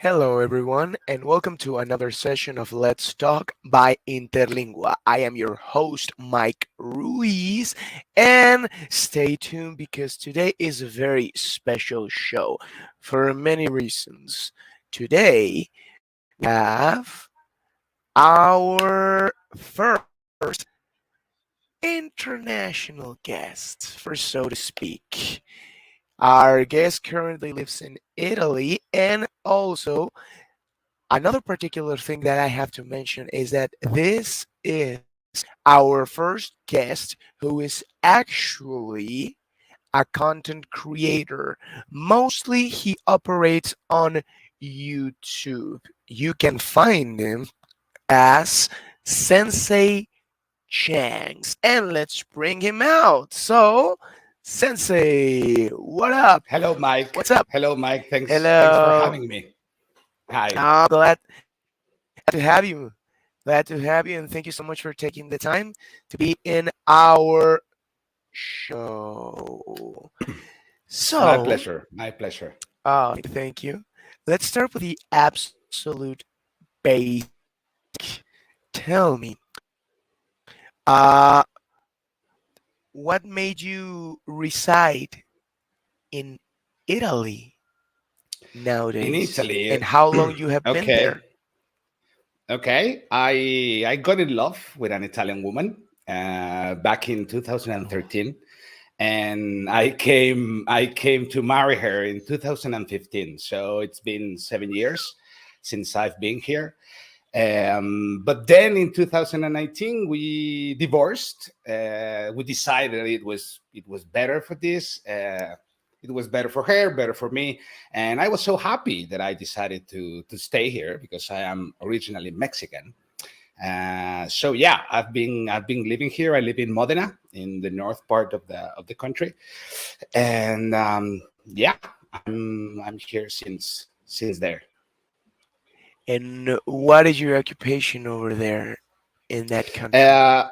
Hello, everyone, and welcome to another session of Let's Talk by Interlingua. I am your host, Mike Ruiz, and stay tuned because today is a very special show for many reasons. Today, we have our first international guest, for so to speak. Our guest currently lives in Italy and also another particular thing that I have to mention is that this is our first guest who is actually a content creator. Mostly he operates on YouTube. You can find him as Sensei Changs. And let's bring him out. So, Sensei, what up? Hello, Mike. What's up? Hello, Mike. Thanks for Hello. having me. Hi. I'm glad to have you. Glad to have you, and thank you so much for taking the time to be in our show. My So, pleasure. My pleasure. thank you. Let's start with the absolute basic. Tell me, uh, what made you reside in Italy In nowadays, Italy, and how long you have been okay, there? okay. I got in love with an Italian woman back in Oh, 2013, and I came to marry her in 2015. So it's been 7 years since I've been here. But then in 2019 we divorced. We decided it was better for this. It was better for her, better for me, and I was so happy that I decided to stay here because I am originally Mexican. So yeah, I've been living here. I live in Modena, in the north part of the country, and yeah, I'm here since there. and what is your occupation over there in that country? Uh,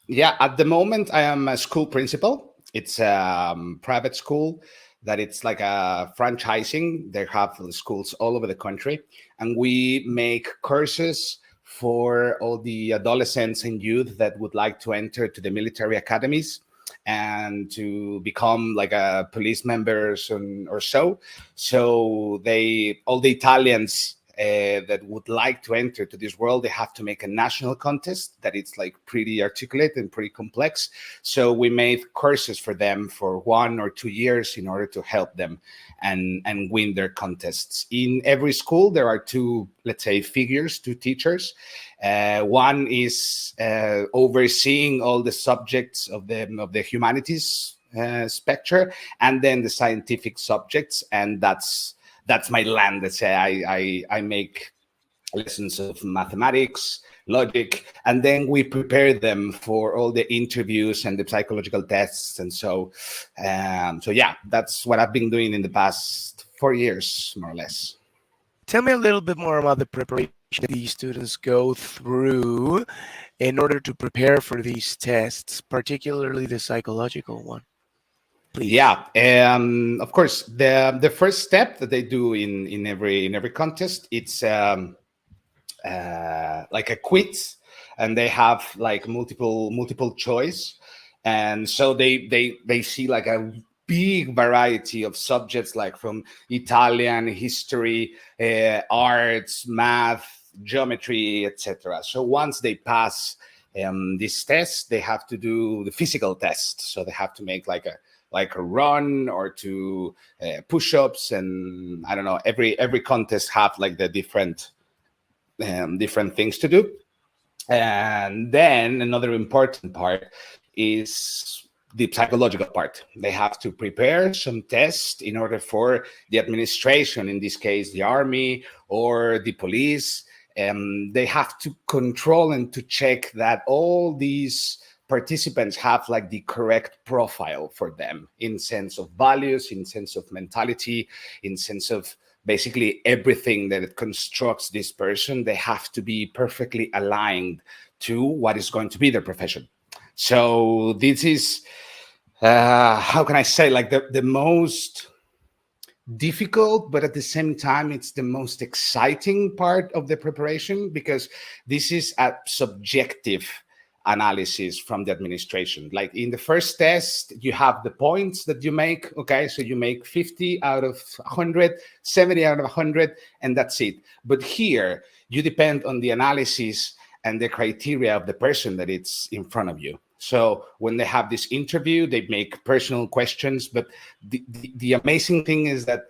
Yeah, at the moment I am a school principal. It's a private school that it's like a franchising. They have schools all over the country, and we make courses for all the adolescents and youth that would like to enter to the military academies and to become like a police members or so. So they all the Italians that would like to enter to this world, they have to make a national contest that it's like pretty articulate and pretty complex. So we made courses for them for 1 or 2 years in order to help them and win their contests. In every school, there are two, let's say, figures, two teachers. One is overseeing all the subjects of the humanities spectrum, and then the scientific subjects, and that's my land. Let's say I make lessons of mathematics, logic, and then we prepare them for all the interviews and the psychological tests. And so yeah, that's what I've been doing in the past 4 years, more or less. Tell me a little bit more about the preparation that these students go through in order to prepare for these tests, particularly the psychological one, please. Yeah, of course, the first step that they do in every contest, it's like a quiz, and they have like multiple choice, and so they see like a big variety of subjects, like from Italian history, arts, math, geometry, etc. So once they pass this test, they have to do the physical test. So they have to make like a run or to push-ups, and I don't know, every contest have like the different things to do. And then another important part is the psychological part. They have to prepare some tests in order for the administration, in this case, the army or the police. They have to control and to check that all these participants have like the correct profile for them in sense of values, in sense of mentality, in sense of basically everything that it constructs this person. They have to be perfectly aligned to what is going to be their profession. So this is how can I say, like the most difficult, but at the same time, it's the most exciting part of the preparation because this is a subjective analysis from the administration. Like in the first test, you have the points that you make. Okay, so you make 50 out of 100, 70 out of 100, and that's it. But here, you depend on the analysis and the criteria of the person that it's in front of you. So when they have this interview, they make personal questions. But the amazing thing is that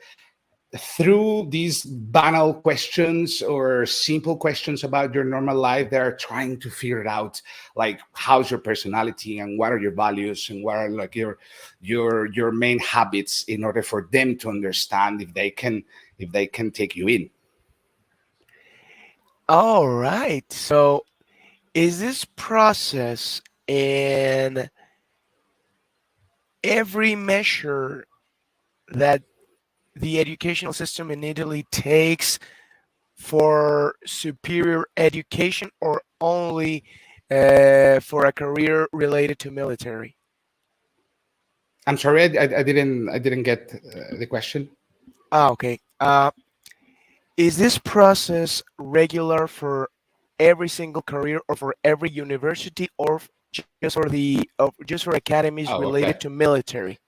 through these banal questions or simple questions about your normal life, they're trying to figure it out, like how's your personality and what are your values and what are like your main habits, in order for them to understand if they can take you in. All right. So, is this process in every measure that the educational system in Italy takes for superior education, or only for a career related to military? I'm sorry, I didn't get the question. Ah, okay. Is this process regular for every single career, or for every university, or just for just for academies Oh, related okay. to military?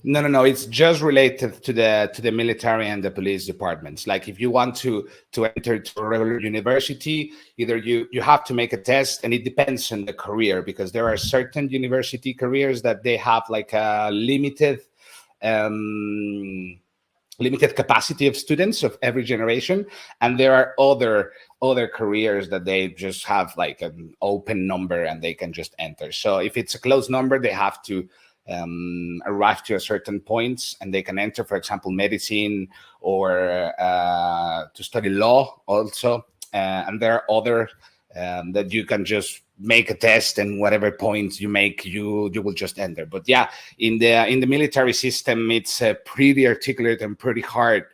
No, no, no. It's just related to the military and the police departments. Like if you want to enter to a regular university, either you have to make a test, and it depends on the career because there are certain university careers that they have like a um, limited capacity of students of every generation, and there are other careers that they just have like an open number and they can just enter. So if it's a closed number, they have to arrive to a certain points and they can enter, for example, medicine or to study law also. And there are other that you can just make a test, and whatever points you make, you will just enter. But yeah, in the military system, it's a pretty articulate and pretty hard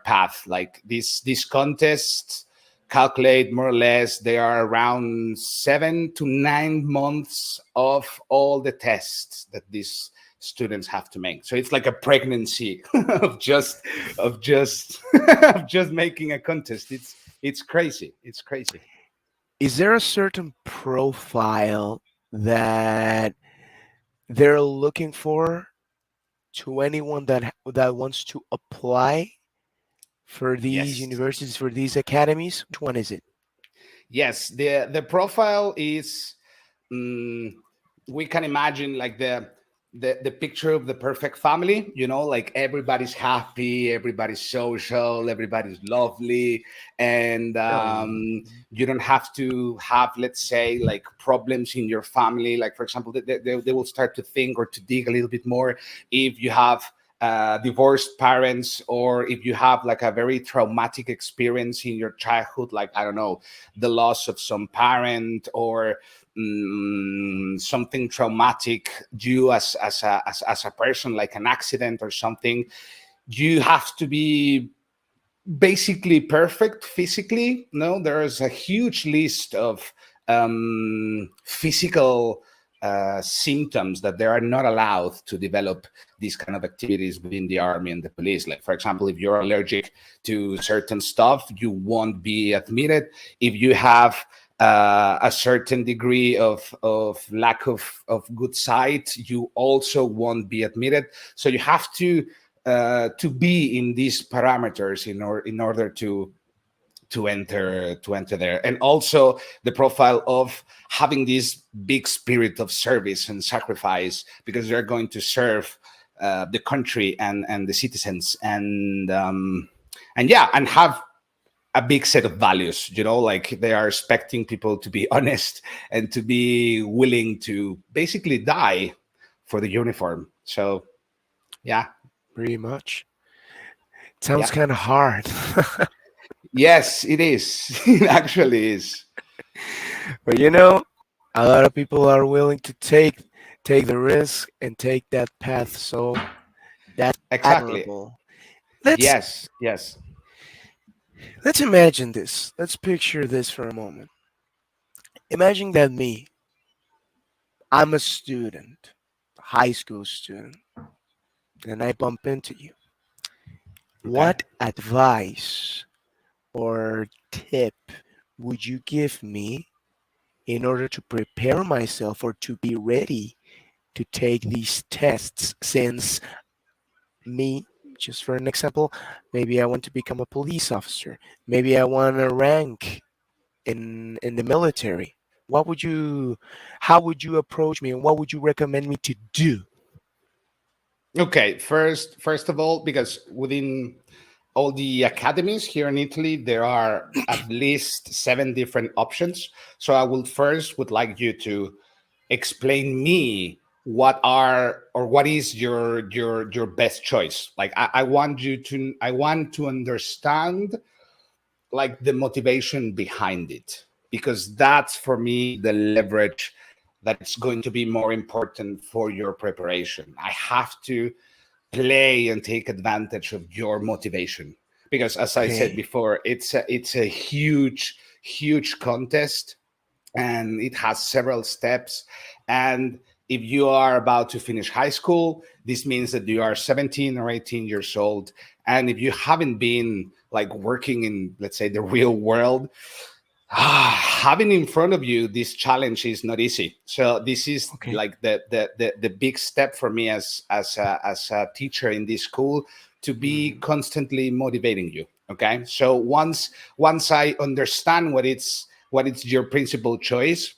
path. Like these contests calculate more or less they are around 7 to 9 months of all the tests that these students have to make. So it's like a pregnancy of just of just making a contest. It's crazy. It's crazy. Is there a certain profile that they're looking for to anyone that wants to apply for these Yes. universities, for these academies? Which one is it? Yes, the profile is, mm, we can imagine like the picture of the perfect family, like everybody's happy, everybody's social, everybody's lovely, and Oh, you don't have to have, let's say, like problems in your family. Like for example, they will start to think or to dig a little bit more if you have divorced parents, or if you have like a very traumatic experience in your childhood, like I don't know, the loss of some parent, or something traumatic you as a person, like an accident or something. You have to be basically perfect physically. No, there is a huge list of physical symptoms that they are not allowed to develop these kind of activities within the army and the police. Like, for example, if you're allergic to certain stuff, you won't be admitted. If you have a certain degree of lack of good sight, you also won't be admitted. So you have to be in these parameters in order to enter there. And also the profile of having this big spirit of service and sacrifice, because they're going to serve the country and the citizens, and yeah, and have a big set of values, like they are expecting people to be honest and to be willing to basically die for the uniform. So yeah. pretty much. Sounds Yeah. kind of hard. Yes, it is. It actually is. But a lot of people are willing to take the risk and take that path. So that's Exactly. admirable. Let's Yes, yes. let's imagine this. Let's picture this for a moment. Imagine that I'm a student, high school student, and I bump into you. Okay. What advice or tip would you give me in order to prepare myself or to be ready to take these tests? Since me, just for an example, maybe I want to become a police officer, maybe I want a rank in the military. What would you, how would you approach me, and what would you recommend me to do? Okay, first of all, because within all the academies here in Italy, there are at least seven different options. So I will first would like you to explain me what are or what is your best choice. Like I want to understand like the motivation behind it, because that's for me the leverage that it's going to be more important for your preparation. I have to play and take advantage of your motivation, because as I said Okay. before, it's a huge contest, and it has several steps. And if you are about to finish high school, this means that you are 17 or 18 years old. And if you haven't been like working in, let's say, the real world, having in front of you this challenge is not easy. So this is Okay. like the big step for me as a teacher in this school, to be Hmm. constantly motivating you. Okay, so once I understand what it's your principal choice,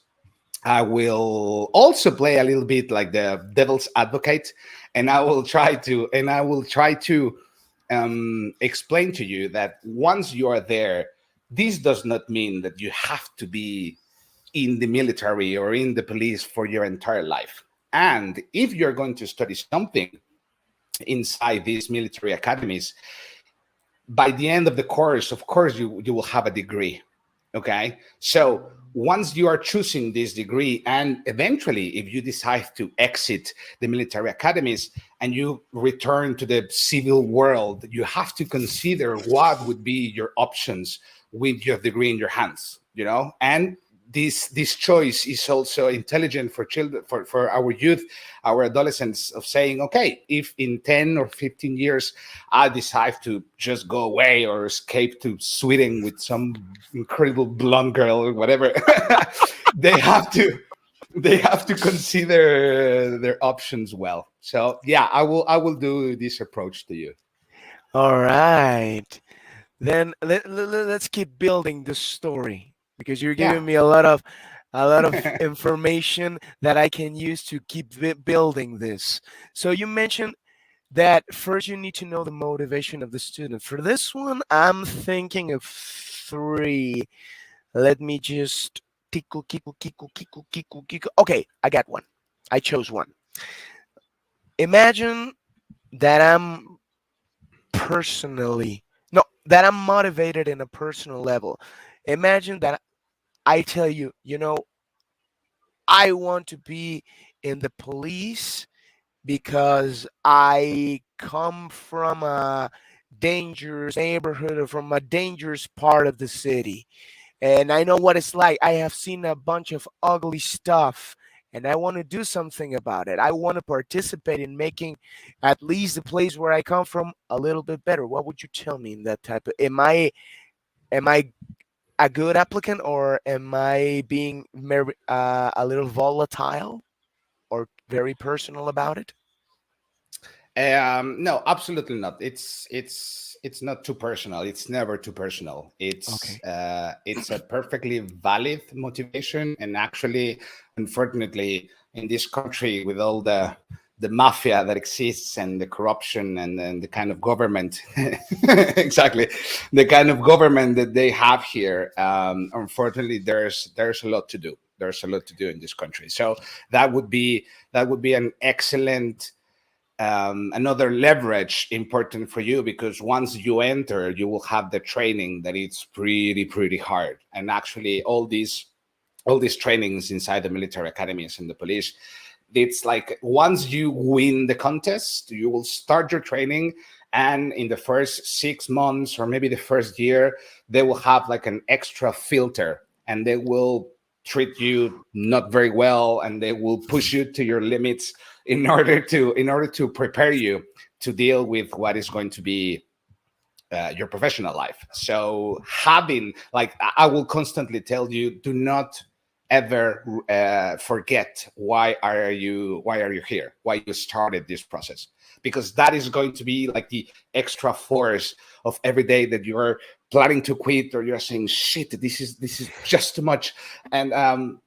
I will also play a little bit like the devil's advocate, and I will try to explain to you that once you are there, this does not mean that you have to be in the military or in the police for your entire life. And if you're going to study something inside these military academies, by the end of the course, of course, you will have a degree. Okay. So once you are choosing this degree, and eventually, if you decide to exit the military academies and you return to the civil world, you have to consider what would be your options with your degree in your hands, you know? And this choice is also intelligent for children, for our youth, our adolescents, of saying, okay, if in 10 or 15 years I decide to just go away or escape to Sweden with some incredible blonde girl or whatever, they have to they have to consider their options well. So yeah, I will do this approach to you. All right. Then let's keep building the story, because you're Yeah. giving me a lot of information that I can use to keep building this. So you mentioned that first you need to know the motivation of the student. For this one, I'm thinking of three. Let me just tickle, kickle, kickle, kickle, kickle, kickle. Okay, I got one. I chose one. Imagine that I'm personally, no, that I'm motivated in a personal level. Imagine that I tell you, I want to be in the police because I come from a dangerous neighborhood or from a dangerous part of the city. And I know what it's like. I have seen a bunch of ugly stuff and I want to do something about it. I want to participate in making at least the place where I come from a little bit better. What would you tell me in that type of, am I a good applicant, or am I being a little volatile or very personal about it? No, absolutely not. It's not too personal. It's never too personal. Okay. It's a perfectly valid motivation, and actually, unfortunately, in this country, with all the mafia that exists and the corruption and the kind of government, exactly, the kind of government that they have here, unfortunately, there's a lot to do. There's a lot to do in this country. So that would be an excellent another leverage important for you, because once you enter, you will have the training that it's pretty hard. And actually all these trainings inside the military academies and the police, it's like once you win the contest, you will start your training, and in the first 6 months or maybe the first year, they will have like an extra filter, and they will treat you not very well, and they will push you to your limits in order to prepare you to deal with what is going to be your professional life. So having like I will constantly tell you, do not ever forget why are you here, why you started this process, because that is going to be like the extra force of every day that you're planning to quit, or you're saying shit, this is just too much. And and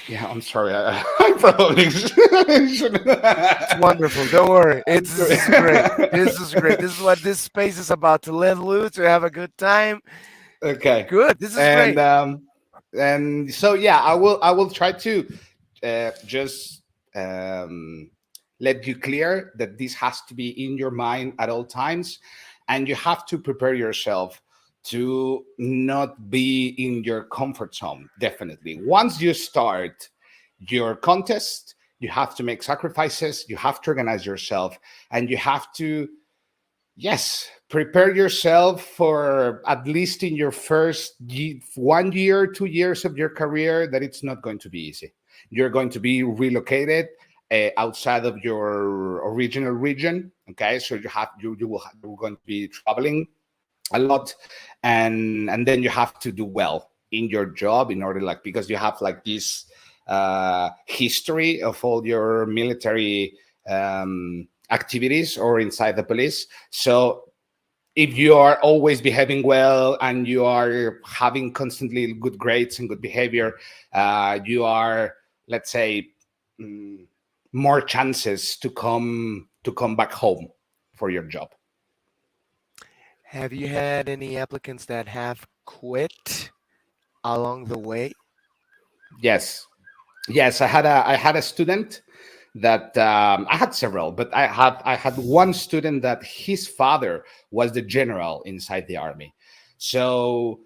yeah, I'm sorry. I probably shouldn't. It's wonderful. Don't worry. I'm This sorry. is great. This is great. This is what this space is about, to let loose, to have a good time. Okay. Good. This is and great. um and so yeah, I will try to just um let you clear that this has to be in your mind at all times, and you have to prepare yourself to not be in your comfort zone. Definitely, once you start your contest, you have to make sacrifices, you have to organize yourself, and you have to, yes, prepare yourself for at least in your first 1 year, 2 years of your career, that it's not going to be easy. You're going to be relocated outside of your original region. Okay, so you're going to be traveling a lot, and then you have to do well in your job in order, like, because you have like this history of all your military activities or inside the police. So if you are always behaving well and you are having constantly good grades and good behavior, you are, let's say, mm, more chances to come back home for your job. Have you had any applicants that have quit along the way? Yes, yes, I had a student that I had several, but I had one student that his father was the general inside the army. So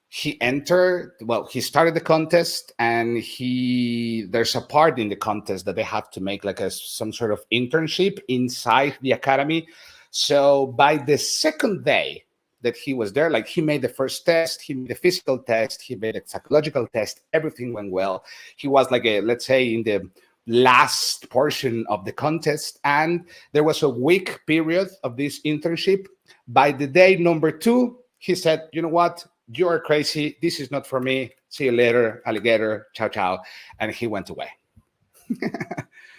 he entered. Well, he started the contest, and he there's a part in the contest that they have to make like some sort of internship inside the academy. So by the second day that he was there, like, he made the first test, he made the physical test, he made a psychological test, everything went well. He was like, let's say, in the last portion of the contest, and there was a week period of this internship. By the day number two, he said, you know what, you are crazy, this is not for me, see you later, alligator, ciao ciao. And he went away.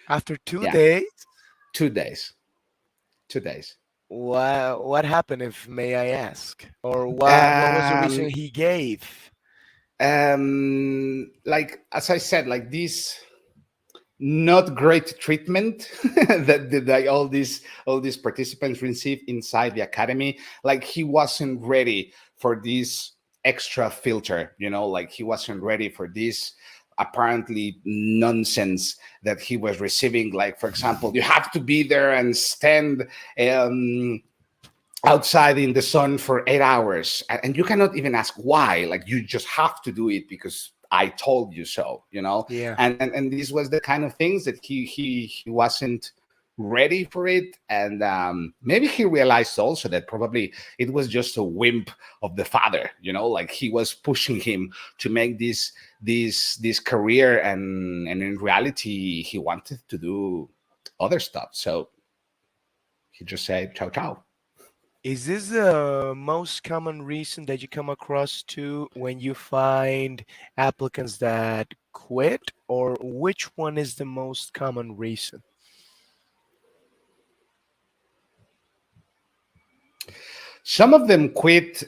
After two Yeah, days? 2 days. 2 days. What happened, if may I ask? Or what was the reason um he gave? like, as I said, like, this not great treatment that all these participants receive inside the academy. Like, he wasn't ready for this extra filter, like, he wasn't ready for this apparently nonsense that he was receiving. Like, for example, you have to be there and stand um, outside in the sun for 8 hours, and you cannot even ask why. Like, you just have to do it because I told you so, Yeah. and this was the kind of things that he wasn't ready for it. And maybe he realized also that probably it was just a wimp of the father, like, he was pushing him to make this career, and in reality he wanted to do other stuff. So he just said ciao ciao. Is this the most common reason that you come across to when you find applicants that quit, or which one is the most common reason? Some of them quit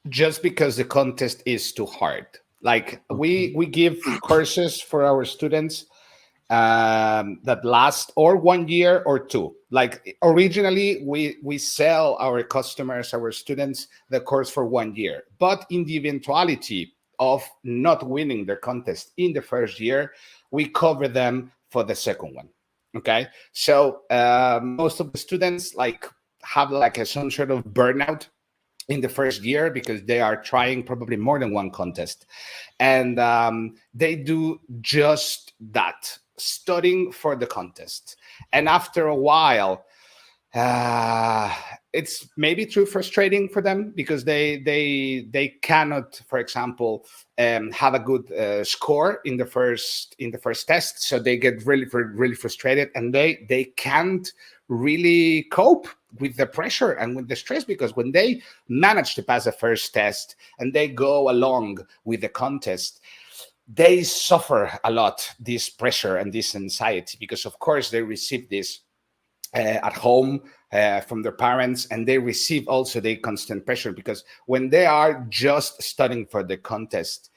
just because the contest is too hard. Like, we Okay. we give courses for our students that last or 1 year or two. Like, originally, we sell our customers, our students, the course for 1 year, but in the eventuality of not winning their contest in the first year, we cover them for the second one. Okay, so most of the students, like, have like some sort of burnout in the first year because they are trying probably more than one contest, and they do just that, studying for the contest. And after a while, uh, it's maybe too frustrating for them because they cannot, for example, have a good score in the first test, so they get really frustrated, and they can't really cope with the pressure and with the stress, because when they manage to pass the first test and they go along with the contest, they suffer a lot this pressure and this anxiety, because of course they receive this at home from their parents, and they receive also the constant pressure, because when they are just studying for the contest,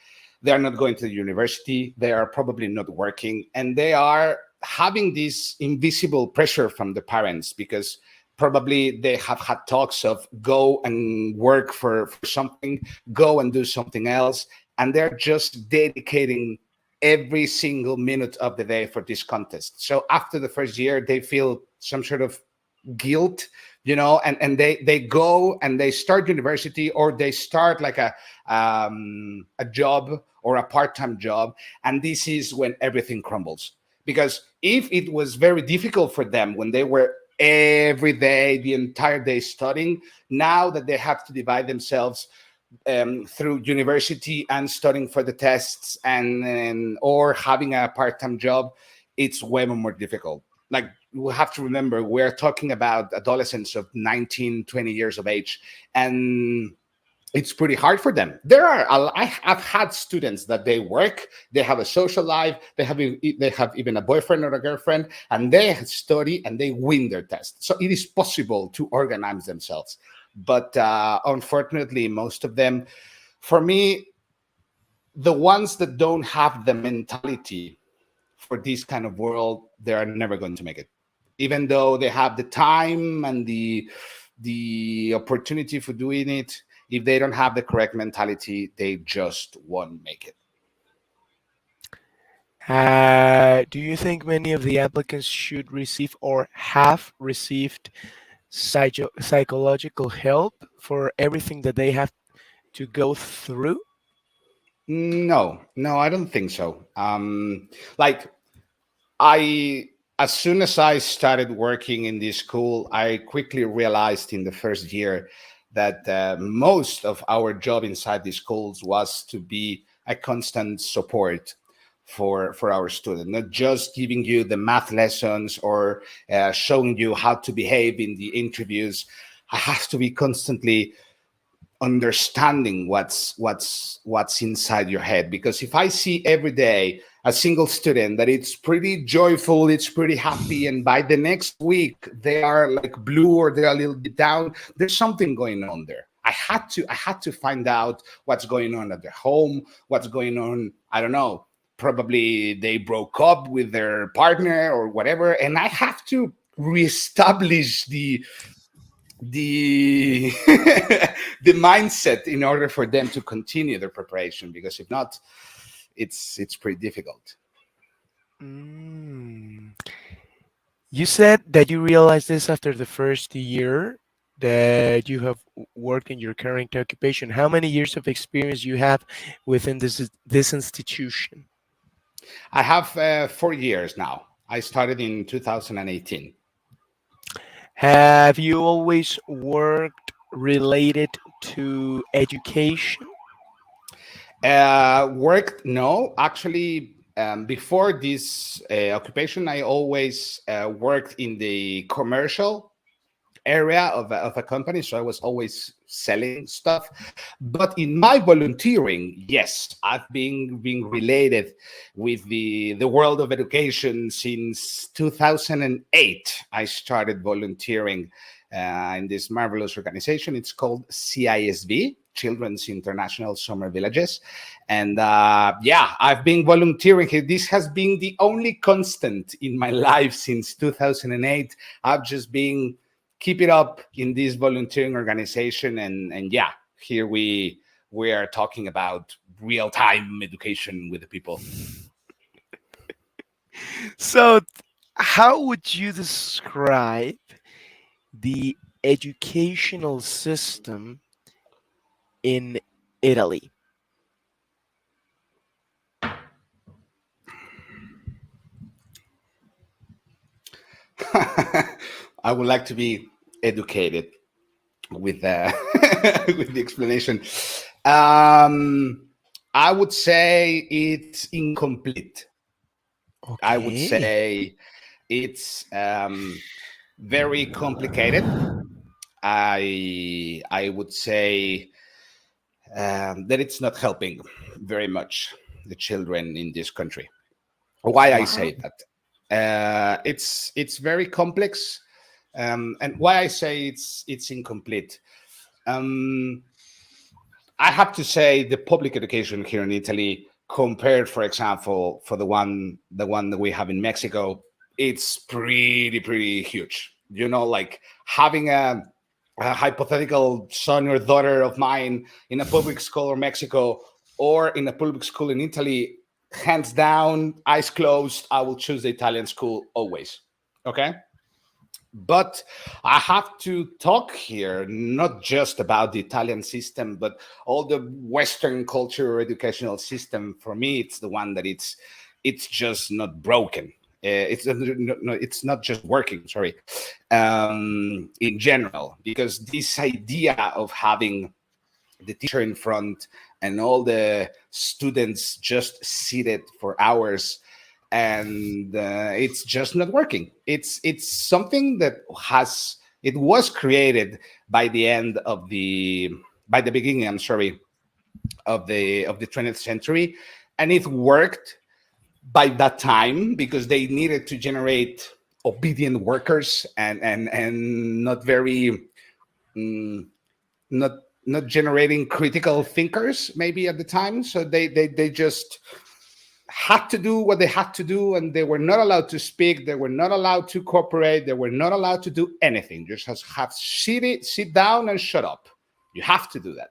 they are not going to the university, they are probably not working, and they are having this invisible pressure from the parents, because probably they have had talks of go and work for something, go and do something else, and they're just dedicating every single minute of the day for this contest. So after the first year, they feel some sort of guilt, and they go and they start university, or they start like a job or a part-time job, and this is when everything crumbles. Because if it was very difficult for them when they were every day, the entire day studying, now that they have to divide themselves through university and studying for the tests, and or having a part-time job, it's way more difficult. Like, we have to remember, we're talking about adolescents of 19, 20 years of age, and it's pretty hard for them. I've had students that they work, they have a social life, they have even a boyfriend or a girlfriend, and they study and they win their test. So it is possible to organize themselves. But unfortunately, most of them, for me, the ones that don't have the mentality for this kind of world, they are never going to make it. Even though they have the time and the opportunity for doing it, if they don't have the correct mentality, they just won't make it. Do you think many of the applicants should receive or have received psychological help for everything that they have to go through? No, no, I don't think so. Like, I, as soon as I started working in this school, I quickly realized in the first year that most of our job inside these schools was to be a constant support for our student, not just giving you the math lessons or showing you how to behave in the interviews. I have to be constantly understanding what's inside your head, because if I see every day a single student that it's pretty joyful, it's pretty happy, and by the next week they are like blue or they're a little bit down, there's something going on there. I had to find out what's going on at their home, what's going on, I don't know, probably they broke up with their partner or whatever, and I have to reestablish the the mindset in order for them to continue their preparation, because if not, it's pretty difficult. Mm. You said that you realized this after the first year that you have worked in your current occupation. How many years of experience you have within this institution? I have 4 years now. I started in 2018. Have you always worked related to education? Worked, no, actually. Before this occupation, I always worked in the commercial area of a company, so I was always selling stuff. But in my volunteering, yes, I've been being related with the world of education since 2008. I started volunteering in this marvelous organization. It's called CISV, Children's International Summer Villages. And yeah, I've been volunteering here. This has been the only constant in my life since 2008. I've just been keep it up in this volunteering organization, and yeah, here we are talking about real time education with the people. So, how would you describe the educational system in Italy? I would like to be educated. with with the explanation. Um, I would say it's incomplete. I would Okay. say it's very complicated. I would say that it's not helping very much the children in this country. Why I Wow. say that? It's very complex, and why I say it's incomplete. Um, I have to say the public education here in Italy, compared, for example, for the one that we have in Mexico, it's pretty huge. You know, like having a hypothetical son or daughter of mine in a public school in Mexico or in a public school in Italy, hands down, eyes closed, I will choose the Italian school always. Okay, but I have to talk here not just about the Italian system, but all the Western culture educational system. For me, it's the one that it's just not broken. It's not just working. Sorry, in general, because this idea of having the teacher in front and all the students just seated for hours, and it's just not working. It's something that has it was created by the end of the by the beginning, I'm sorry, of the 20th century, and it worked by that time because they needed to generate obedient workers and not very mm, not not generating critical thinkers maybe at the time. So they just had to do what they had to do, and they were not allowed to speak, they were not allowed to cooperate, they were not allowed to do anything. Just have sit down and shut up. You have to do that.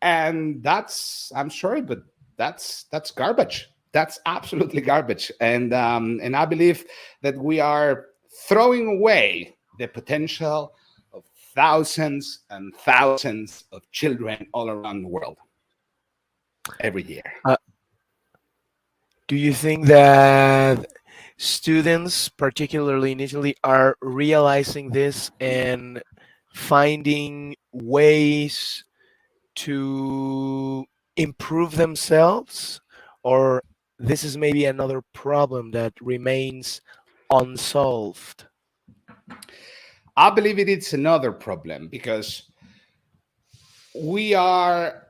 And that's, I'm sorry, but that's garbage. That's absolutely garbage. And I believe that we are throwing away the potential of thousands and thousands of children all around the world every year. Uh, do you think that students, particularly in Italy, are realizing this and finding ways to improve themselves? Or this is maybe another problem that remains unsolved? I believe it's another problem because we are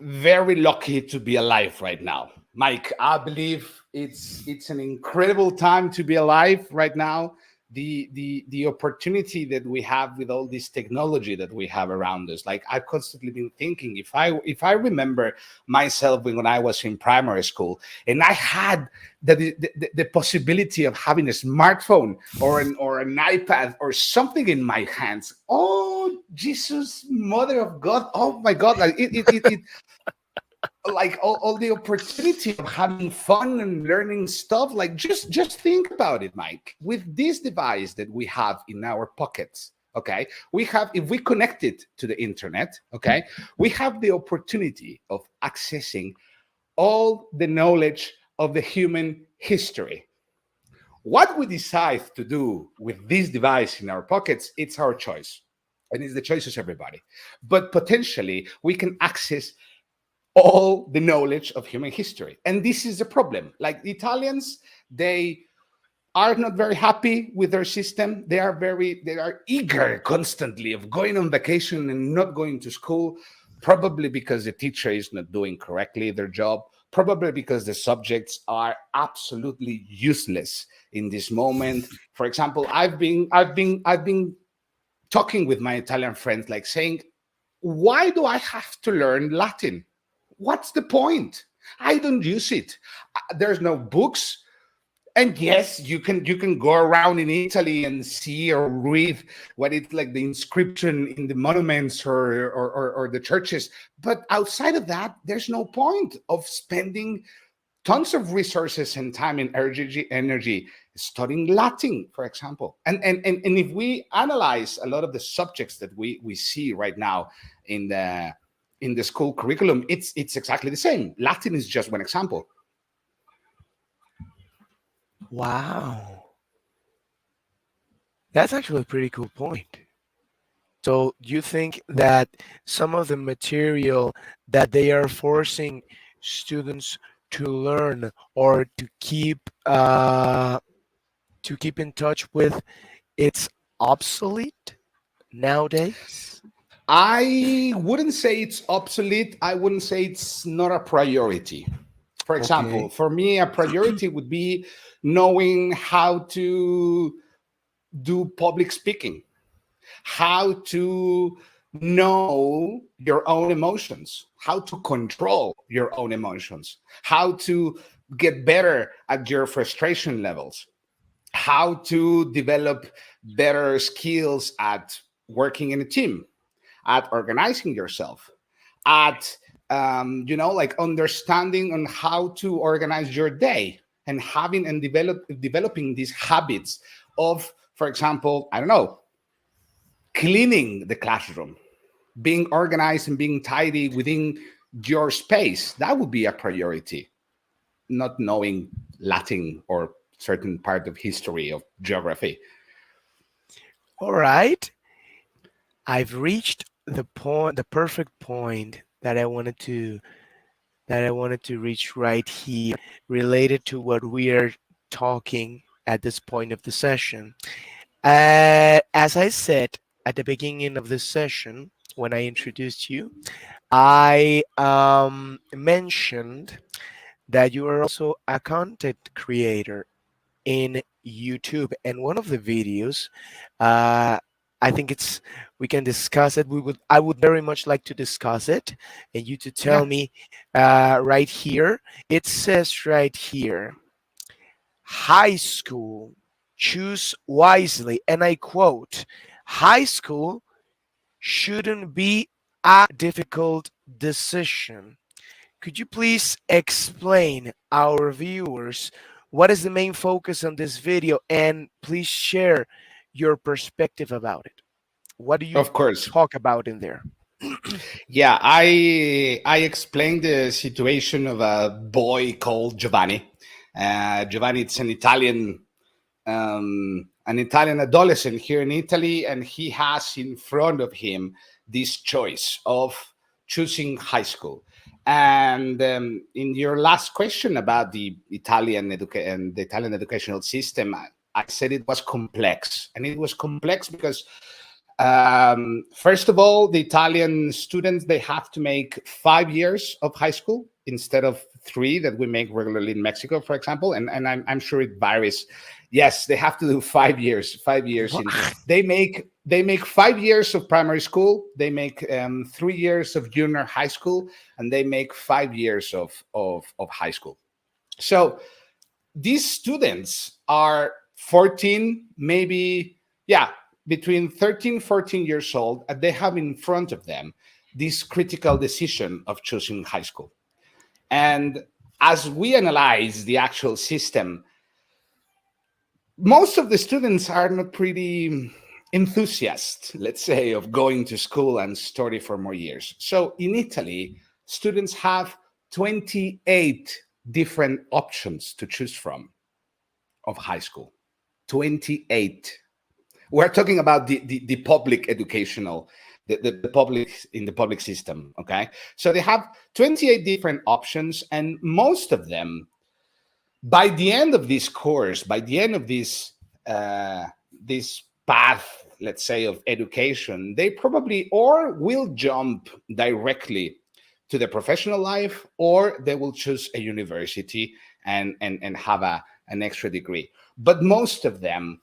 very lucky to be alive right now. Mike, I believe it's an incredible time to be alive right now. The opportunity that we have with all this technology that we have around us. Like I've constantly been thinking, if I remember myself when I was in primary school and I had the possibility of having a smartphone or an iPad or something in my hands. Oh Jesus, Mother of God! Oh my God! Like it like all the opportunity of having fun and learning stuff. Like just think about it, Mike, with this device that we have in our pockets. Okay, we have, if we connect it to the internet, okay, we have the opportunity of accessing all the knowledge of the human history. What we decide to do with this device in our pockets, it's our choice, and it's the choice of everybody. But potentially we can access all the knowledge of human history. And this is the problem. Like the Italians, they are not very happy with their system. They are eager constantly of going on vacation and not going to school, probably because the teacher is not doing correctly their job, probably because the subjects are absolutely useless in this moment. For example, I've been talking with my Italian friends, like saying, why do I have to learn Latin? What's the point? I don't use it. There's no books. And yes, you can go around in Italy and see or read what it's like, the inscription in the monuments or the churches. But outside of that, there's no point of spending tons of resources and time and energy studying Latin, for example. And if we analyze a lot of the subjects that we see right now in the school curriculum, it's exactly the same. Latin is just one example. Wow. That's actually a pretty cool point. So you think that some of the material that they are forcing students to learn or to keep in touch with, it's obsolete nowadays? I wouldn't say it's obsolete. I wouldn't say it's not a priority. For example, Okay. for me, a priority would be knowing how to do public speaking, how to know your own emotions, how to control your own emotions, how to get better at your frustration levels, how to develop better skills at working in a team, at organizing yourself, at like understanding on how to organize your day, and having and developing these habits of, for example, I don't know, cleaning the classroom, being organized and being tidy within your space. That would be a priority. Not knowing Latin or certain part of history of geography. All right. I've reached the point, the perfect point that I wanted to reach right here related to what we are talking at this point of the session. As I said at the beginning of this session, when I introduced you, I mentioned that you are also a content creator in YouTube, and one of the videos, uh, I think it's we can discuss it. I would very much like to discuss it, and you to tell Yeah, me right here. It says right here, high school, choose wisely, and I quote, high school shouldn't be a difficult decision. Could you please explain our viewers what is the main focus on this video and please share your perspective about it? What do you of course. talk about in there? Yeah, I explained the situation of a boy called Giovanni. Giovanni, it's an Italian adolescent here in Italy, and he has in front of him this choice of choosing high school. And in your last question about the Italian educational system, I said it was complex, and it was complex because first of all, the Italian students, they have to make 5 years of high school instead of three that we make regularly in Mexico, for example. And I'm sure it varies. Yes, they have to do 5 years. 5 years in they make 5 years of primary school. They make 3 years of junior high school, and they make 5 years of high school. So these students are 14, maybe, yeah, between 13, 14 years old, and they have in front of them this critical decision of choosing high school. And as we analyze the actual system, most of the students are not pretty enthusiastic, let's say, of going to school and study for more years. So in Italy, students have 28 different options to choose from of high school. 28. We're talking about the public educational, the public in the public system. Okay. So they have 28 different options, and most of them, by the end of this course, by the end of this path, let's say, of education, they probably or will jump directly to the professional life, or they will choose a university and have an extra degree. But most of them,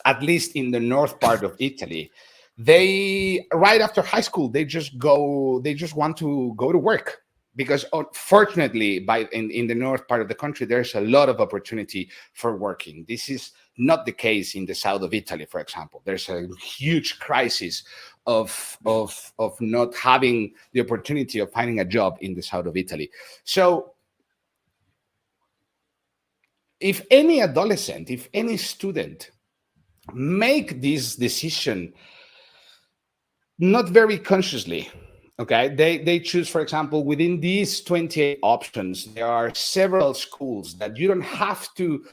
at least in the north part of Italy, they right after high school they just want to go to work, because unfortunately in the north part of the country there's a lot of opportunity for working. This is not the case in the south of Italy, for example. There's a huge crisis of not having the opportunity of finding a job in the south of Italy. So if any adolescent, if any student make this decision not very consciously, okay, they choose, for example, within these 28 options there are several schools that you don't have to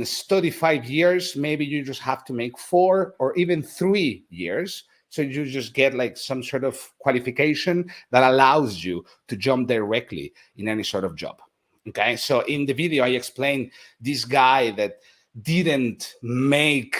study 5 years. Maybe you just have to make 4 or even 3 years. So you just get like some sort of qualification that allows you to jump directly in any sort of job. Okay, so in the video I explained this guy that didn't make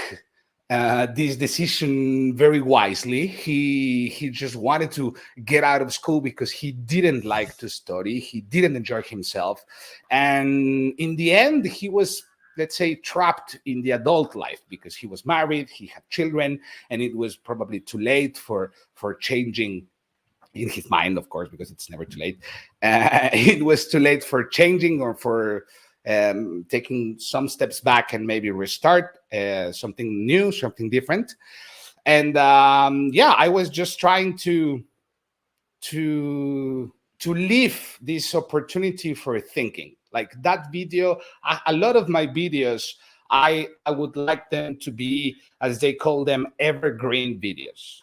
this decision very wisely. He just wanted to get out of school because he didn't like to study. He didn't enjoy himself, and in the end, he was, let's say, trapped in the adult life because he was married, he had children, and it was probably too late for changing in his mind, of course, because it's never too late. It was too late for changing or for taking some steps back and maybe restart something new, something different. And yeah, I was just trying to leave this opportunity for thinking. Like that video, a lot of my videos, I would like them to be, as they call them, evergreen videos.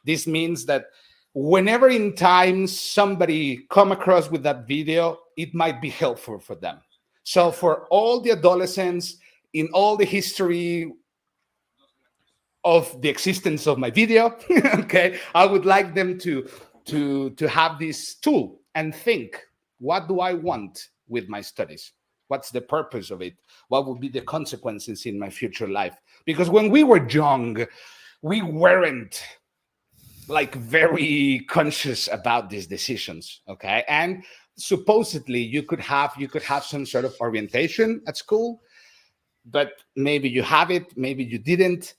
This means that whenever in time somebody come across with that video, it might be helpful for them. So for all the adolescents in all the history of the existence of my video, okay, I would like them to have this tool and think, what do I want with my studies? What's the purpose of it? What would be the consequences in my future life? Because when we were young, we weren't like very conscious about these decisions, okay? And supposedly you could have some sort of orientation at school, but maybe you have it, maybe you didn't.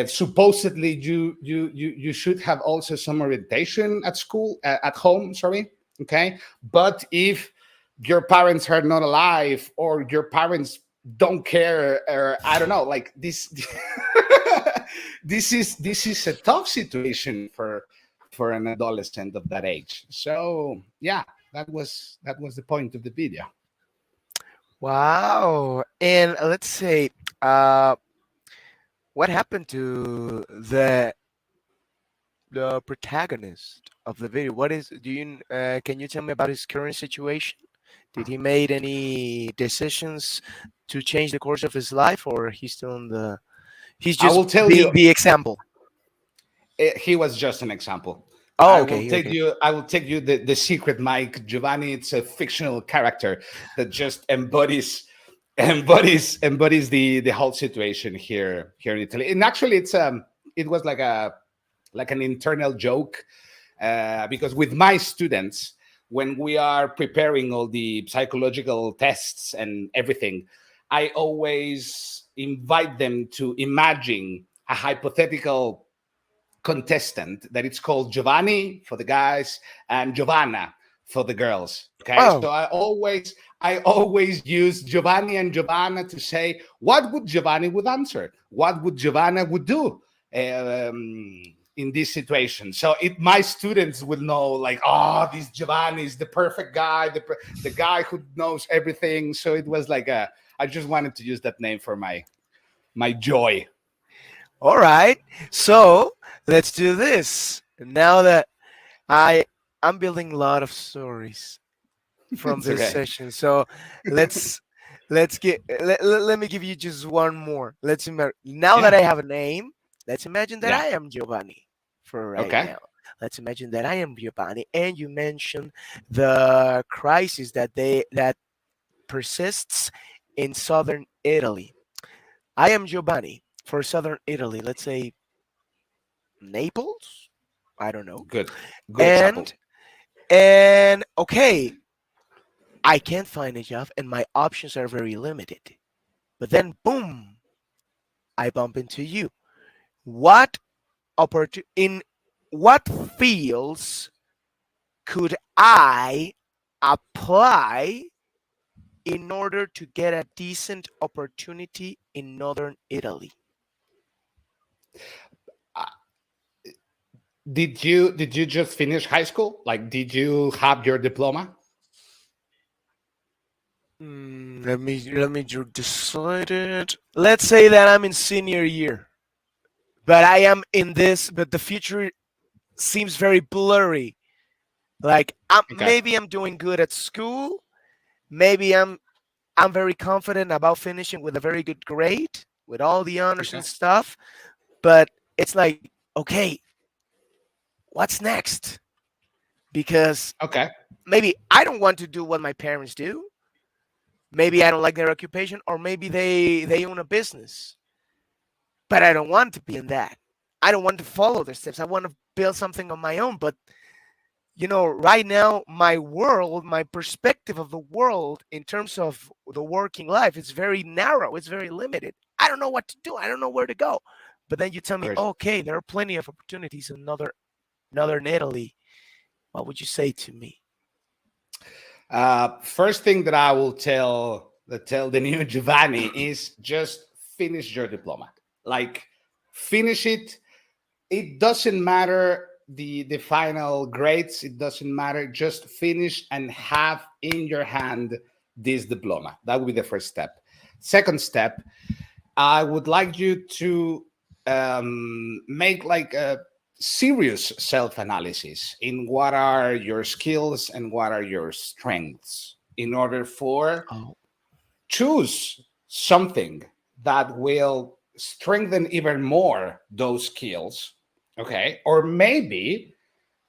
Supposedly you should have also some orientation at school, at home, sorry, okay? But if your parents are not alive or your parents don't care, or I don't know, like this this is a tough situation for an adolescent of that age. So yeah, that was the point of the video. Wow. And let's say, uh, what happened to the protagonist of the video? What is? Do you can you tell me about his current situation? Did he made any decisions to change the course of his life, or he's still in the? He's I just will tell being you, the example. he was just an example. Oh, I will okay, take okay. you. I will take you the secret, Mike. Giovanni, it's a fictional character that just embodies the whole situation here in Italy. And actually, it was like an internal joke, because with my students, when we are preparing all the psychological tests and everything, I always invite them to imagine a hypothetical contestant that it's called Giovanni for the guys and Giovanna for the girls. Okay, so Oh, I always use Giovanni and Giovanna to say what would Giovanni would answer, what would Giovanna would do in this situation. So my students will know, like, oh, this Giovanni is the perfect guy, the guy who knows everything. So it was like I just wanted to use that name for my joy. all right. So let's do this. Now that I I'm building a lot of stories from It's this okay. session. So let's let me give you just one more. Now that Yeah. I have a name, let's imagine that Yeah. I am Giovanni for right Okay. now. Let's imagine that I am Giovanni, and you mentioned the crisis that persists in southern Italy. I am Giovanni for southern Italy. Let's say Naples. I don't know. Good. Good And example. okay, I can't find a job, and my options are very limited. But then, boom, I bump into you. What in what fields could I apply in order to get a decent opportunity in northern Italy? Uh, did you just finish high school? Like, did you have your diploma? Let me decide it. Let's say that I'm in senior year, but I am in this. But the future seems very blurry. Like Okay. maybe I'm doing good at school. Maybe I'm very confident about finishing with a very good grade with all the honors and Okay. stuff. But it's like, okay, what's next? Because Okay. maybe I don't want to do what my parents do. Maybe I don't like their occupation, or maybe they own a business. But I don't want to be in that. I don't want to follow their steps. I want to build something on my own. But right now, my world, my perspective of the world in terms of the working life is very narrow. It's very limited. I don't know what to do. I don't know where to go. But then you tell Of me, course. okay, there are plenty of opportunities in northern Italy. What would you say to me? First thing that I will tell the new Giovanni is just finish your diploma. Like, finish it. It doesn't matter the final grades. It doesn't matter. Just finish and have in your hand this diploma. That would be the first step. Second step, I would like you to make like a serious self analysis in what are your skills and what are your strengths in order for Oh, choose something that will strengthen even more those skills. Okay. Or maybe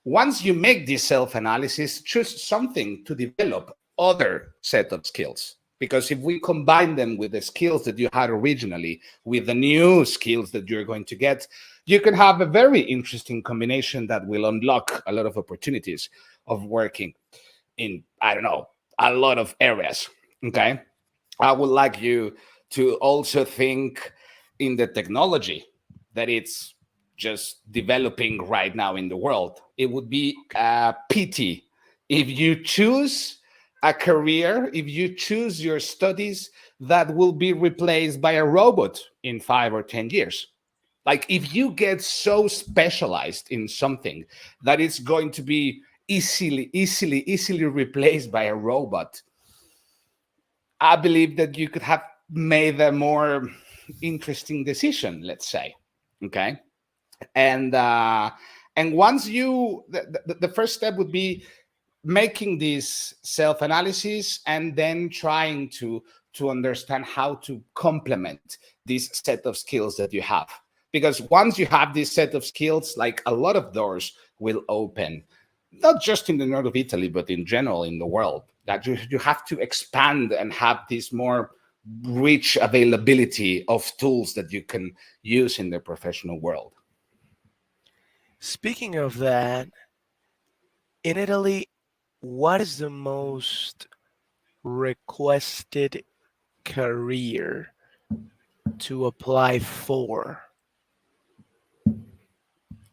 once you make this self analysis, choose something to develop other set of skills. Because if we combine them with the skills that you had originally, with the new skills that you're going to get, you can have a very interesting combination that will unlock a lot of opportunities of working in, I don't know, a lot of areas. Okay. I would like you to also think in the technology that it's just developing right now in the world. It would be a pity if you choose a career, if you choose your studies that will be replaced by a robot in 5 or 10 years. Like, if you get so specialized in something that it's going to be easily replaced by a robot, I believe that you could have made a more interesting decision, let's say. Okay. And once the first step would be making this self analysis and then trying to understand how to complement this set of skills that you have. Because once you have this set of skills, like, a lot of doors will open, not just in the north of Italy, but in general in the world. That you have to expand and have this more rich availability of tools that you can use in the professional world. speaking of that, in Italy, what is the most requested career to apply for?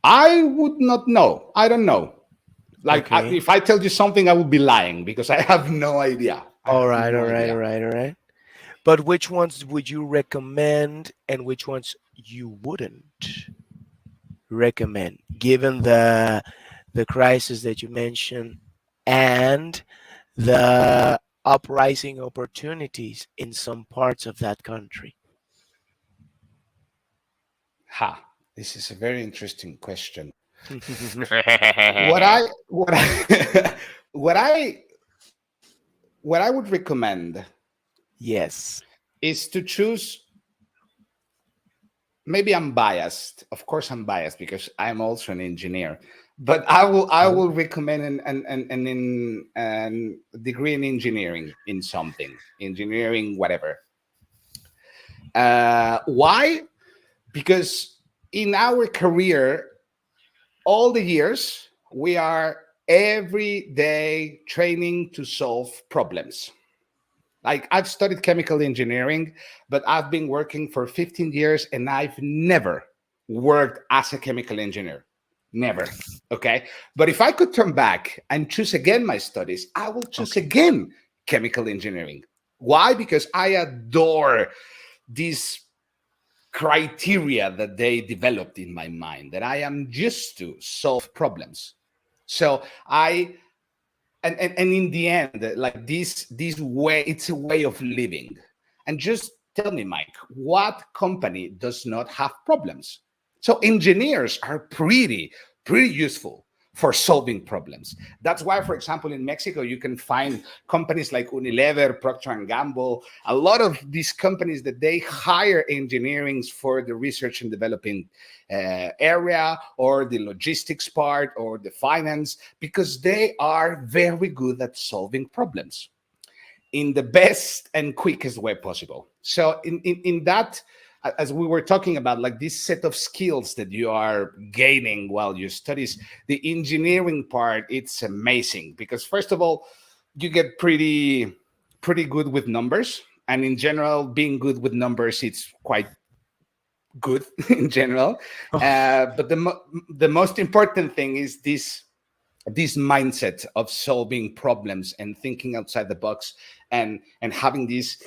I would not know. I don't know. Like, Okay. if I tell you something, I would be lying because I have no idea. I All have right, no all right, all idea. right, all right. But which ones would you recommend and which ones you wouldn't recommend, given the crisis that you mentioned and the uprising opportunities in some parts of that country? Ha! This is a very interesting question. What I what I what I what I would recommend Yes. is to choose. Maybe I'm biased. Of course, I'm biased because I'm also an engineer. But I Oh, will recommend an degree in engineering in something, engineering whatever. Why? Because in our career, all the years we are every day training to solve problems. Like, I've studied chemical engineering, but I've been working for 15 years and I've never worked as a chemical engineer. Never. Okay. But if I could turn back and choose again my studies, I will choose okay. again chemical engineering. Why? Because I adore these criteria that they developed in my mind, that I am used to solve problems. So and in the end, like, this way, it's a way of living. And just tell me, Mike, what company does not have problems? So engineers are pretty useful for solving problems. That's why, for example, in Mexico, you can find companies like Unilever, Procter and Gamble, a lot of these companies that they hire engineering for the research and developing area, or the logistics part, or the finance, because they are very good at solving problems in the best and quickest way possible. So in that, as we were talking about, like this set of skills that you are gaining while you studies, the engineering part, it's amazing because first of all, you get pretty good with numbers. And in general, being good with numbers, it's quite good in general. But the most important thing is this mindset of solving problems and thinking outside the box, and having this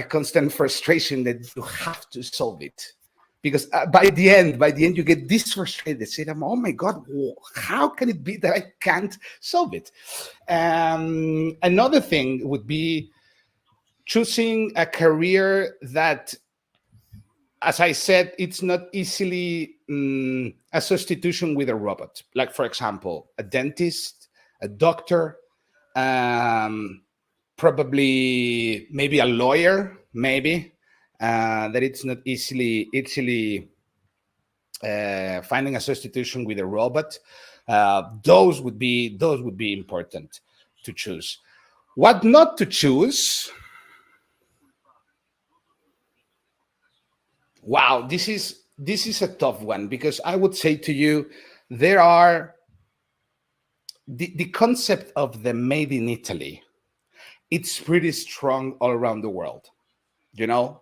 constant frustration that you have to solve it, because by the end you get this frustrated, say, oh my god, how can it be that I can't solve it? Another thing would be choosing a career that, as I said, it's not easily a substitution with a robot. Like, for example, a dentist, a doctor, um, probably maybe a lawyer, maybe, that it's not easily finding a substitution with a robot. Those would be important to choose. What not to choose? Wow, this is a tough one, because I would say to you, there are the concept of the made in Italy. It's pretty strong all around the world.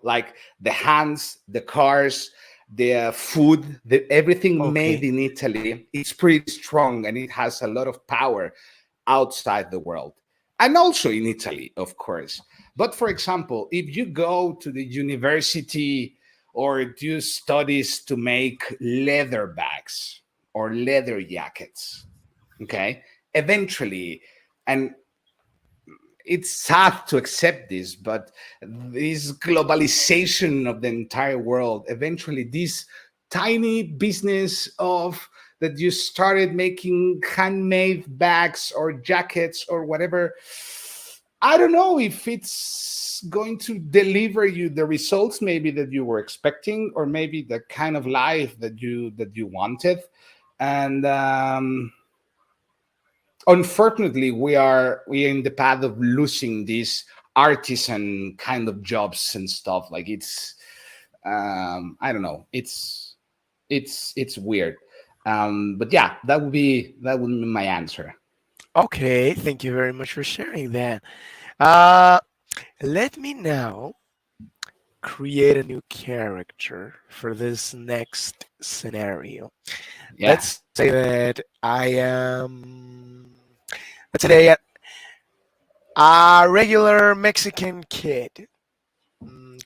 Like the hands, the cars, the food, everything made Okay. in Italy. It's pretty strong and it has a lot of power outside the world, and also in Italy, of course. But for example, if you go to the university or do studies to make leather bags or leather jackets, okay, eventually, and it's sad to accept this, but this globalization of the entire world, eventually this tiny business of that you started making handmade bags or jackets or whatever, I don't know if it's going to deliver you the results maybe that you were expecting, or maybe the kind of life that you wanted. And unfortunately, we are in the path of losing these artisan kind of jobs and stuff. Like, it's I don't know, it's weird. But yeah, that would be my answer. Okay, thank you very much for sharing that. Uh, Let me now create a new character for this next scenario. Yeah. Let's say that I am, let's say, a regular Mexican kid,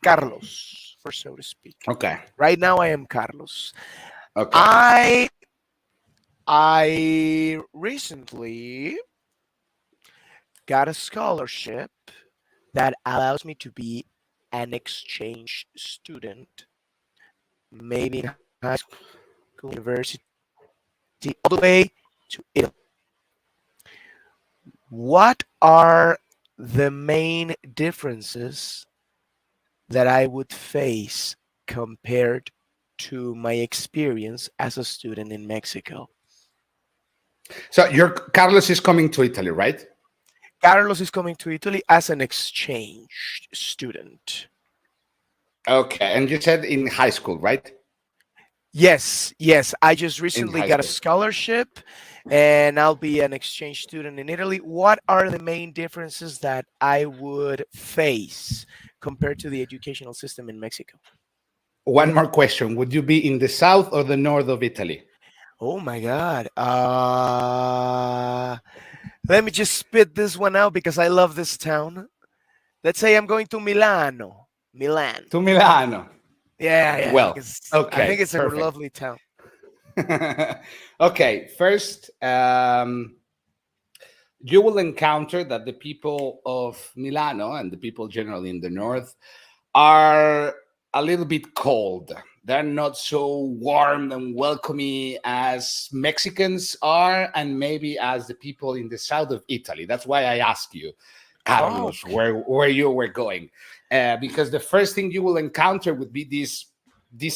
Carlos, for so to speak. Okay. Right now, I am Carlos. Okay. I recently got a scholarship that allows me to be an exchange student, maybe in high school, university, all the way to Italy. What are the main differences that I would face compared to my experience as a student in Mexico? So your Carlos is coming to Italy, right? Carlos is coming to Italy as an exchange student. Okay. And you said in high school, right? Yes, yes. I just In recently high got a school. scholarship and I'll be an exchange student in Italy. What are the main differences that I would face compared to the educational system in Mexico? One more question: would you be in the south or the north of Italy? Oh my God. Let me just spit this one out because I love this town. Let's say I'm going to Milano. Milan. To Milano. Yeah, yeah, Well, because I think okay, it's a perfect. lovely town. Okay, first, you will encounter that the people of Milano and the people generally in the north are. a little bit cold. They're not so warm and welcoming as Mexicans are, and maybe as the people in the south of Italy. That's why I ask you, Oh, Carlos, where you were going, because the first thing you will encounter would be this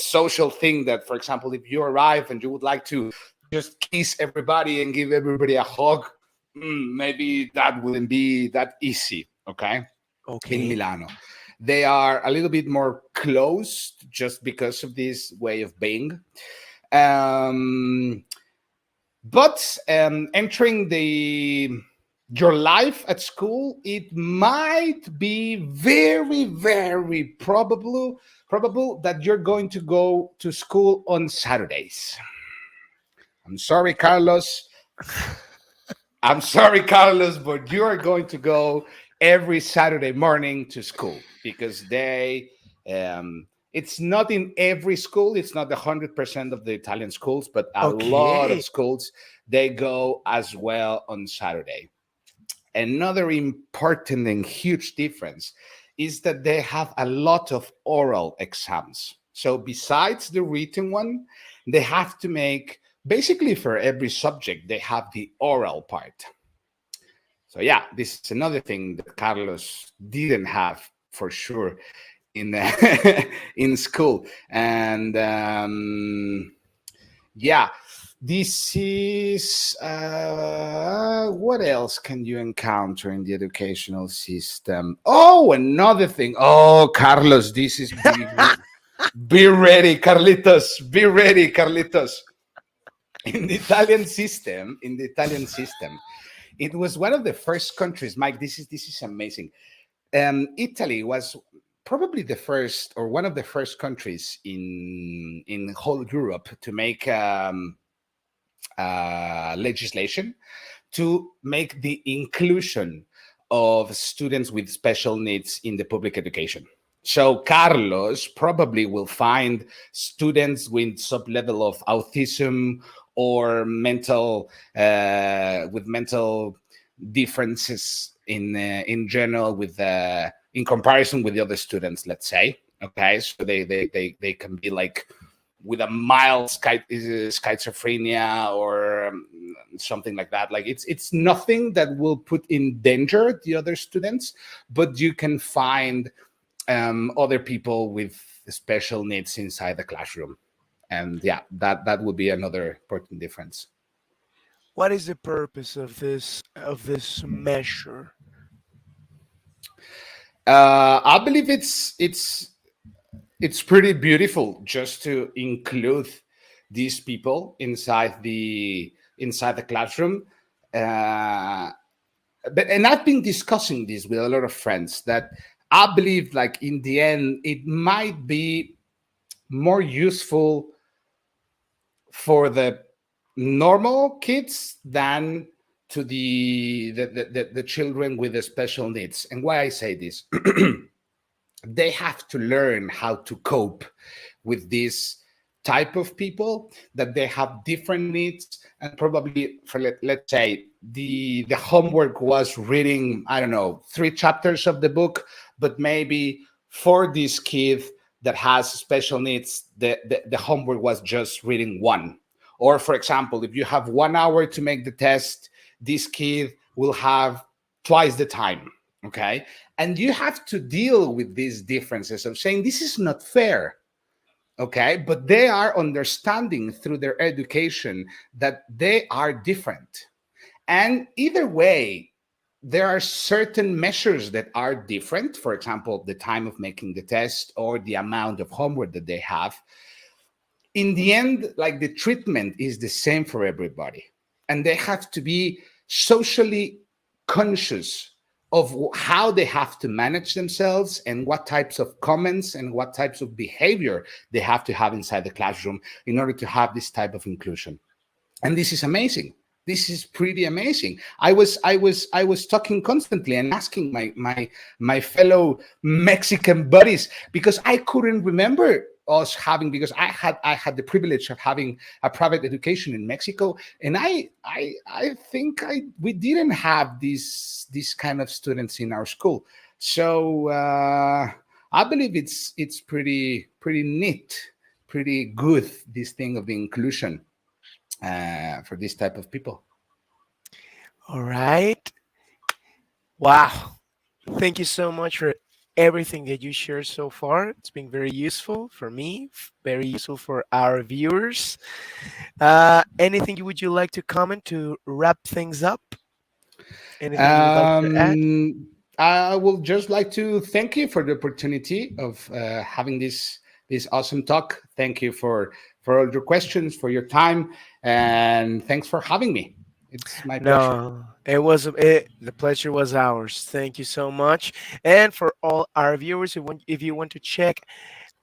social thing that, for example, if you arrive and you would like to just kiss everybody and give everybody a hug, maybe that wouldn't be that easy. Okay, in okay. Milano. They are a little bit more closed just because of this way of being. Um, but entering the your life at school, it might be very, very probable that you're going to go to school on Saturdays. I'm sorry, Carlos. I'm sorry, Carlos, but you are going to go every Saturday morning to school because it's not in every school, it's not 100% of the Italian schools, but a lot of Okay. schools, they go as well on Saturday. Another important and huge difference is that they have a lot of oral exams. So, besides the written one, they have to make basically for every subject, they have the oral part. So yeah, this is another thing that Carlos didn't have for sure in in school, and yeah, this is what else can you encounter in the educational system? Oh, another thing. Oh, Carlos, this is be ready, Carlitos. Be ready, Carlitos. In the Italian system, it was one of the first countries, Mike. This is amazing. Italy was probably the first or one of the first countries in whole Europe to make legislation to make the inclusion of students with special needs in the public education. So Carlos probably will find students with sub level of autism or mental with mental differences in general with in comparison with the other students. Let's say, okay, so they can be like with a mild schizophrenia or something like that. Like it's nothing that will put in danger the other students, but you can find other people with special needs inside the classroom, and yeah, that would be another important difference. What is the purpose of this measure? I believe it's pretty beautiful just to include these people inside the classroom. Uh, and I've been discussing this with a lot of friends that I believe, like in the end, it might be more useful for the normal kids than to the children with the special needs. And why I say this, they have to learn how to cope with this type of people that they have different needs, and probably for let's say the homework was reading, I don't know, 3 chapters of the book, but maybe for this kid that has special needs, the homework was just reading one. Or for example, if you have 1 hour to make the test, this kid will have twice the time. Okay, and you have to deal with these differences of saying this is not fair. Okay, but they are understanding through their education that they are different, and either way there are certain measures that are different. For example, the time of making the test or the amount of homework that they have. In the end, like, the treatment is the same for everybody, and they have to be socially conscious of how they have to manage themselves and what types of comments and what types of behavior they have to have inside the classroom in order to have this type of inclusion. And this is amazing. This is pretty amazing. I was talking constantly and asking my fellow Mexican buddies, because I couldn't remember us having, because I had the privilege of having a private education in Mexico, and I think we didn't have these kind of students in our school. So I believe it's pretty neat, pretty good. This thing of the inclusion for this type of people. All right. Wow. Thank you so much for everything that you shared so far. It's been very useful for me, very useful for our viewers. Anything would you like to comment to wrap things up? Anything you would like to add? I would just like to thank you for the opportunity of having this awesome talk. Thank you for all your questions, for your time, and thanks for having me. It's my pleasure. No, the pleasure was ours. Thank you so much. And for all our viewers, if you want to check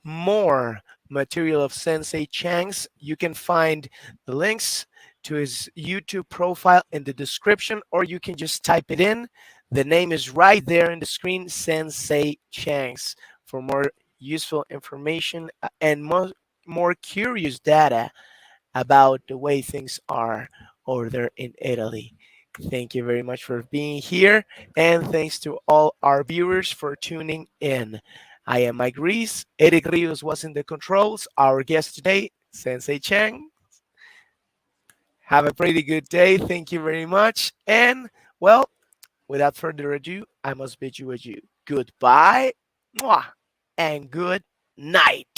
more material of Sensei Chang's, you can find the links to his YouTube profile in the description, or you can just type it in. The name is right there in the screen, Sensei Chang's, for more useful information and more curious data about the way things are over there in Italy. Thank you very much for being here, and thanks to all our viewers for tuning in. I am Mike Reese. Eric Rios was in the controls. Our guest today, Sensei Chang. Have a pretty good day. Thank you very much. And, well, without further ado, I must bid you adieu. Goodbye, mwah, and good night.